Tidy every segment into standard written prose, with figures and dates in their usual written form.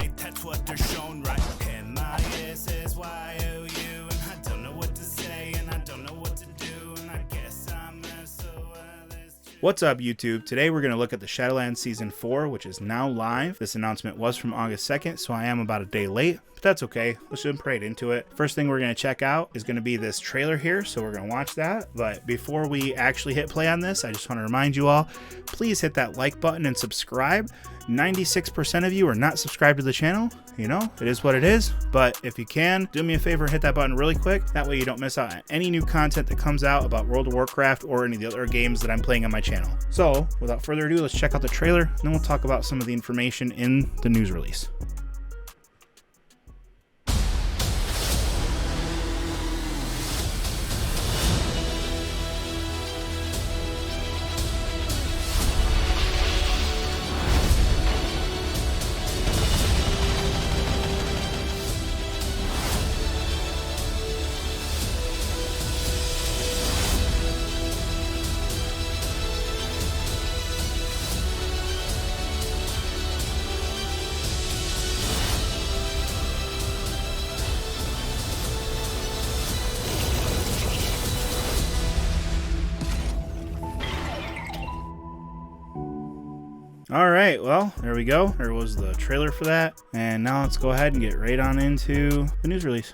right, that's what they're shown, right? MISSYOU, and I don't know what to say, and I don't know what to do, and I guess I'm SOLS. What's up, YouTube? Today we're going to look at the Shadowlands Season 4, which is now live. This announcement was from August 2nd, so I am about a day late, but that's okay. Let's jump right into it. First thing we're going to check out is going to be this trailer here, so we're going to watch that. But before we actually hit play on this, I just want to remind you all, please hit that like button and subscribe. 96% of you are not subscribed to the channel. You know, it is what it is, but if you can, do me a favor, hit that button really quick. That way you don't miss out on any new content that comes out about World of Warcraft or any of the other games that I'm playing on my channel. So without further ado, let's check out the trailer, and then we'll talk about some of the information in the news release. All right, well, there we go. There was the trailer for that. And now let's go ahead and get right on into the news release.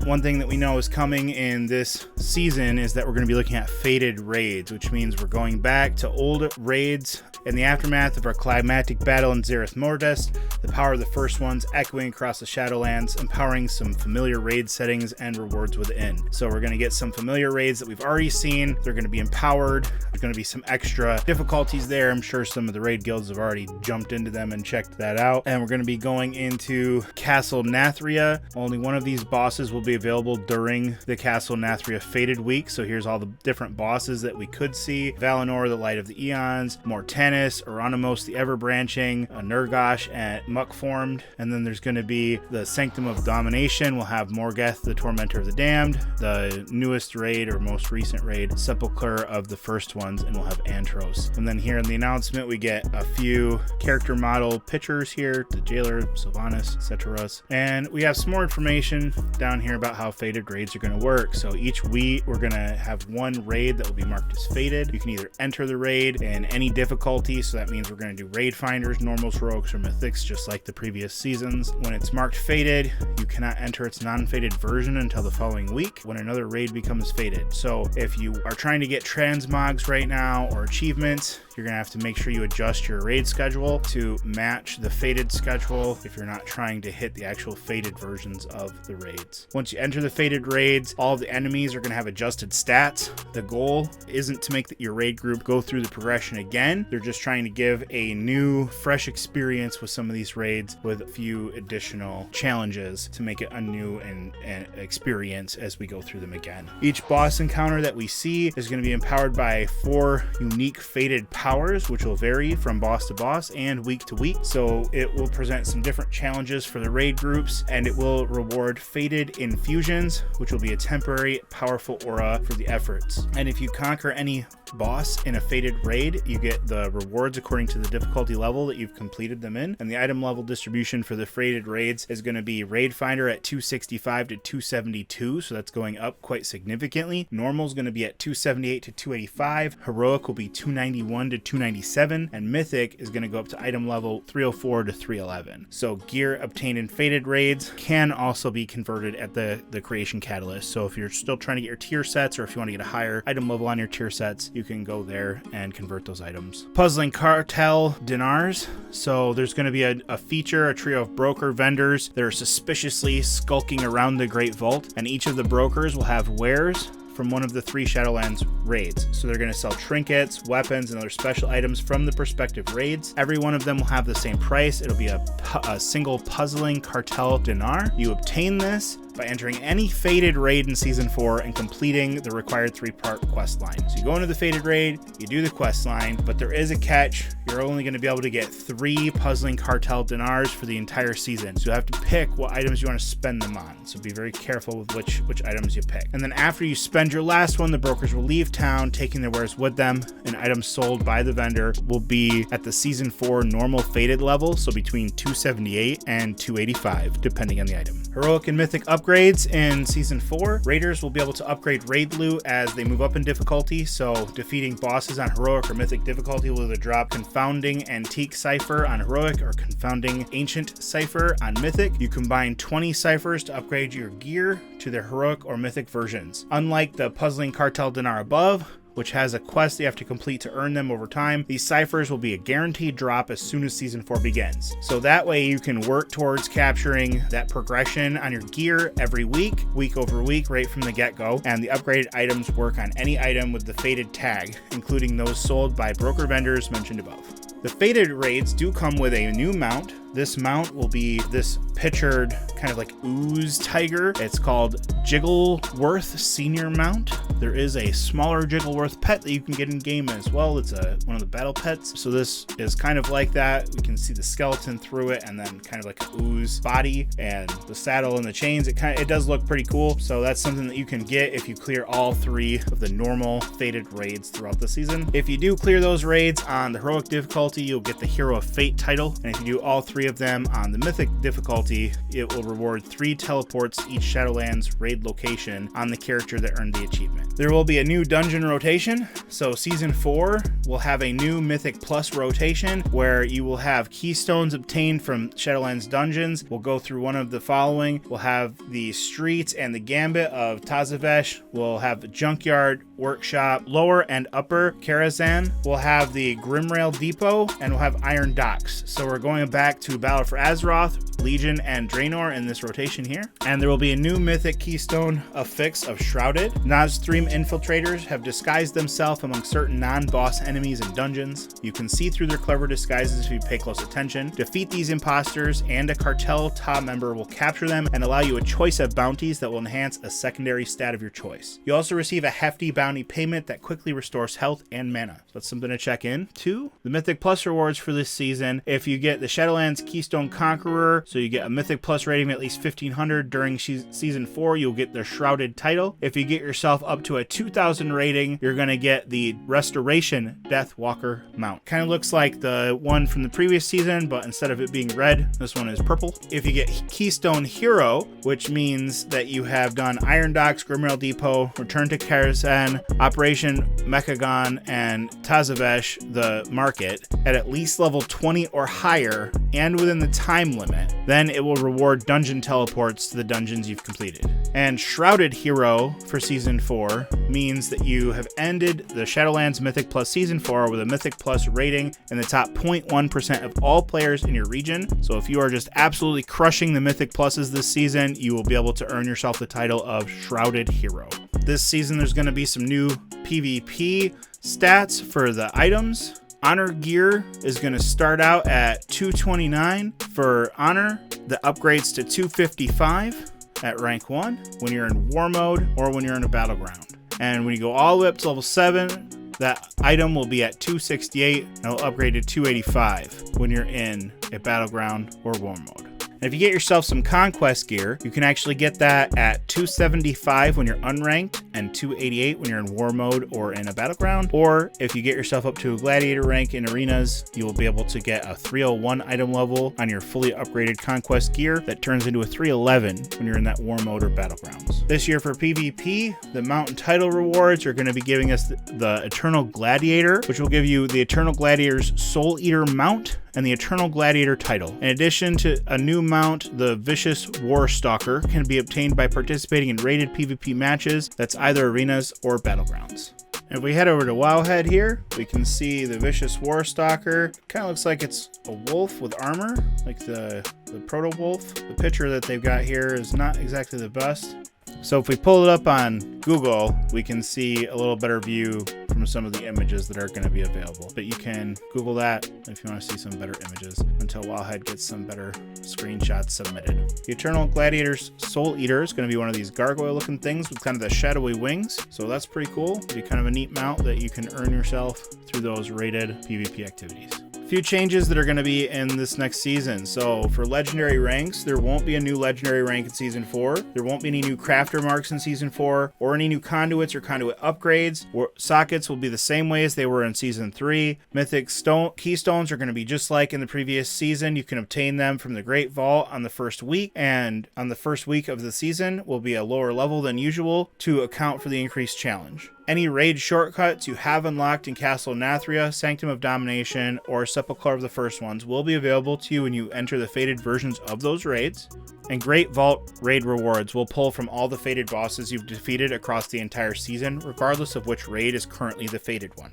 One thing that we know is coming in this season is that we're going to be looking at fated raids, which means we're going back to old raids in the aftermath of our climactic battle in Zereth Mortis. The power of the first ones echoing across the Shadowlands, empowering some familiar raid settings and rewards within. So we're going to get some familiar raids that we've already seen. They're going to be empowered. There's going to be some extra difficulties there. I'm sure some of the raid guilds have already jumped into them and checked that out. And we're going to be going into Castle Nathria. Only one of these bosses will be available during the Castle Nathria Fated week. So here's all the different bosses that we could see. Valinor, the Light of the Eons, Mortanis, Oronimos, the Ever-Branching, Nurgosh, and Muckformed. And then there's going to be the Sanctum of Domination. We'll have Morgeth, the Tormentor of the Damned, the newest raid or most recent raid, Sepulchre of the First Ones, and we'll have Antros. And then here in the announcement, we get a few character model pictures here, the Jailer, Sylvanas, etc. And we have some more information down here about how fated raids are going to work. So each week we're going to have one raid that will be marked as fated. You can either enter the raid in any difficulty, so that means we're going to do raid finders, normals, heroics, or mythics, just like the previous seasons. When it's marked fated, you cannot enter its non-fated version until the following week when another raid becomes fated. So if you are trying to get transmogs right now or achievements, you're going to have to make sure you adjust your raid schedule to match the fated schedule if you're not trying to hit the actual fated versions of the raids. Once you enter the fated raids, all of the enemies are going to have adjusted stats. The goal isn't to make your raid group go through the progression again. They're just trying to give a new, fresh experience with some of these raids with a few additional challenges to make it a new and experience as we go through them again. Each boss encounter that we see is going to be empowered by 4 unique fated powers, which will vary from boss to boss and week to week. So it will present some different challenges for the raid groups, and it will reward fated infusions, which will be a temporary powerful aura for the efforts. And if you conquer any boss in a fated raid, you get the rewards according to the difficulty level that you've completed them in. And the item level distribution for the fated raids is going to be Raid Finder at 265 to 272, so that's going up quite significantly. Normal is going to be at 278 to 285. Heroic will be 291 to 297, and Mythic is going to go up to item level 304 to 311. So gear obtained in fated raids can also be converted at the creation catalyst. So if you're still trying to get your tier sets, or if you want to get a higher item level on your tier sets, you can go there and convert those items. Puzzling Cartel Dinars. So there's going to be a feature, a trio of broker vendors that are suspiciously skulking around the Great Vault, and each of the brokers will have wares from one of the 3 Shadowlands raids. So they're going to sell trinkets, weapons, and other special items from the respective raids. Every one of them will have the same price. It'll be a single puzzling cartel dinar. You obtain this by entering any Fated raid in Season 4 and completing the required 3-part quest line. So you go into the Fated raid, you do the quest line, but there is a catch. You're only going to be able to get 3 puzzling cartel dinars for the entire season. So you have to pick what items you want to spend them on. So be very careful with which items you pick. And then after you spend your last one, the brokers will leave town, taking their wares with them, and items sold by the vendor will be at the Season 4 normal Fated level, so between 278 and 285, depending on the item. Heroic and Mythic upgrades in Season 4. Raiders will be able to upgrade raid loot as they move up in difficulty, so defeating bosses on Heroic or Mythic difficulty will either drop Confounding Antique Cipher on Heroic or Confounding Ancient Cipher on Mythic. You combine 20 ciphers to upgrade your gear to their Heroic or Mythic versions. Unlike the Puzzling Cartel Dinar above, which has a quest you have to complete to earn them over time, these ciphers will be a guaranteed drop as soon as Season 4 begins. So that way you can work towards capturing that progression on your gear every week over week, right from the get-go. And the upgraded items work on any item with the Fated tag, including those sold by broker vendors mentioned above. The Fated raids do come with a new mount. This mount will be this pictured kind of like ooze tiger. It's called Jiggleworth Senior Mount. There is a smaller Jiggleworth pet that you can get in game as well. It's one of the battle pets. So this is kind of like that. We can see the skeleton through it and then kind of like an ooze body and the saddle and the chains. It does look pretty cool. So that's something that you can get if you clear all 3 of the normal Fated raids throughout the season. If you do clear those raids on the Heroic difficulty, you'll get the Hero of Fate title. And if you do all 3 of them on the Mythic difficulty, it will reward 3 teleports to each Shadowlands raid location on the character that earned the achievement. There will be a new dungeon rotation. So Season 4 will have a new Mythic Plus rotation where you will have keystones obtained from Shadowlands dungeons. We'll go through one of the following. We'll have the Streets and the Gambit of Tazavesh. We'll have the Junkyard, Workshop, Lower and Upper Karazhan. We'll have the Grimrail Depot, and we'll have Iron Docks. So we're going back to Battle for Azeroth, Legion, and Draenor in this rotation here. And there will be a new Mythic Keystone affix of Shrouded. Nozstream infiltrators have disguised themselves among certain non-boss enemies in dungeons. You can see through their clever disguises if you pay close attention. Defeat these imposters, and a cartel top member will capture them and allow you a choice of bounties that will enhance a secondary stat of your choice. You also receive a hefty bounty payment that quickly restores health and mana. So that's something to check in to. The Mythic Plus rewards for this season: if you get the Shadowlands Keystone Conqueror, so you get a Mythic Plus rating of at least 1500 during Season 4, you'll get the Shrouded title. If you get yourself up to a 2000 rating, you're going to get the Restoration Deathwalker mount. Kind of looks like the one from the previous season, but instead of it being red, this one is purple. If you get Keystone Hero, which means that you have done Iron Docks, Grimrail Depot, Return to Karazhan, Operation Mechagon, and Tazavesh, the market, at least level 20 or higher and within the time limit, then it will reward dungeon teleports to the dungeons you've completed. And Shrouded Hero for Season 4 means that you have ended the Shadowlands Mythic Plus Season 4 with a Mythic Plus rating in the top 0.1% of all players in your region. So if you are just absolutely crushing the Mythic Pluses this season, you will be able to earn yourself the title of Shrouded Hero. This season there's going to be some new PvP stats for the items. Honor gear is going to start out at 229 for honor. That upgrades to 255 at rank 1 when you're in war mode or when you're in a battleground. And when you go all the way up to level 7, that item will be at 268 and it'll upgrade to 285 when you're in a battleground or war mode. And if you get yourself some conquest gear, you can actually get that at 275 when you're unranked and 288 when you're in war mode or in a battleground. Or if you get yourself up to a gladiator rank in arenas, you will be able to get a 301 item level on your fully upgraded conquest gear that turns into a 311 when you're in that war mode or battlegrounds. This year for PvP, the mountain title rewards are going to be giving us the Eternal Gladiator, which will give you the Eternal Gladiator's Soul Eater mount and the Eternal Gladiator title. In addition to a new mount, the Vicious War Stalker can be obtained by participating in rated PvP matches, that's either arenas or battlegrounds. If we head over to Wowhead here, we can see the Vicious War Stalker. Kind of looks like it's a wolf with armor, like the proto wolf. The picture that they've got here is not exactly the best. So if we pull it up on Google, we can see a little better view from some of the images that are going to be available. But you can Google that if you want to see some better images until Wildhead gets some better screenshots submitted. The Eternal Gladiator's Soul Eater is going to be one of these gargoyle looking things with kind of the shadowy wings. So that's pretty cool. It'll be kind of a neat mount that you can earn yourself through those rated PvP activities. Few changes that are going to be in this next season. So for legendary ranks, there won't be a new legendary rank in season 4. There won't be any new crafter marks in season 4 or any new conduits or conduit upgrades. Sockets will be the same way as they were in season 3. Mythic keystones are going to be just like in the previous season. You can obtain them from the Great Vault on the first week, and on the first week of the season will be a lower level than usual to account for the increased challenge. Any raid shortcuts you have unlocked in Castle Nathria, Sanctum of Domination, or Sepulchre of the First Ones will be available to you when you enter the fated versions of those raids. And Great Vault raid rewards will pull from all the fated bosses you've defeated across the entire season, regardless of which raid is currently the fated one.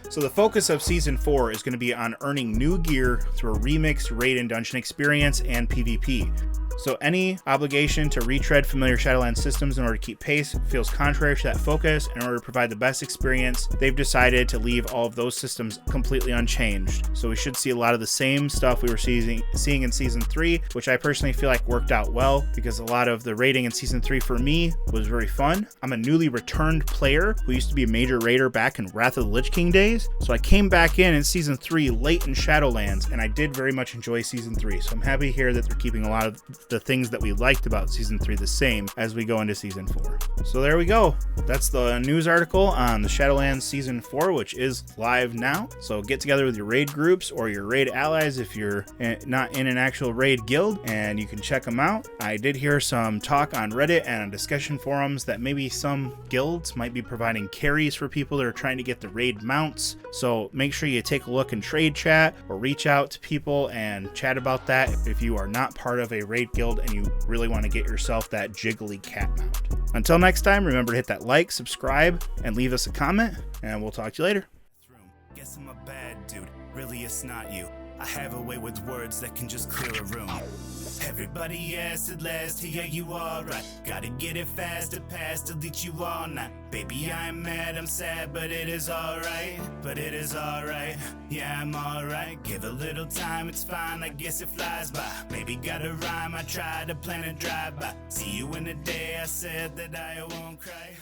So the focus of Season 4 is going to be on earning new gear through a remixed raid and dungeon experience and PvP. So any obligation to retread familiar Shadowlands systems in order to keep pace feels contrary to that focus. In order to provide the best experience, they've decided to leave all of those systems completely unchanged. So we should see a lot of the same stuff we were seeing in Season 3, which I personally feel like worked out well because a lot of the raiding in Season 3 for me was very fun. I'm a newly returned player who used to be a major raider back in Wrath of the Lich King days. So I came back in Season 3 late in Shadowlands, and I did very much enjoy Season 3. So I'm happy to hear that they're keeping a lot of the things that we liked about Season 3 the same as we go into Season 4. So there we go. That's the news article on the Shadowlands Season 4, which is live now. So get together with your raid groups or your raid allies if you're not in an actual raid guild, and you can check them out. I did hear some talk on Reddit and on discussion forums that maybe some guilds might be providing carries for people that are trying to get the raid mounts. So make sure you take a look in trade chat or reach out to people and chat about that if you are not part of a raid guild and you really want to get yourself that jiggly cat mount. Until next time, remember to hit that like, subscribe, and leave us a comment, and we'll talk to you later. Guess I'm a bad dude, really it's not you. I have a way with words that can just clear a room. Everybody asks at last, hey, are you alright? Gotta get it faster, past, delete you all night. Baby, I'm mad, I'm sad, but it is alright. But it is alright, yeah, I'm alright. Give a little time, it's fine, I guess it flies by. Maybe got a rhyme, I tried to plan a drive-by. See you in the day, I said that I won't cry.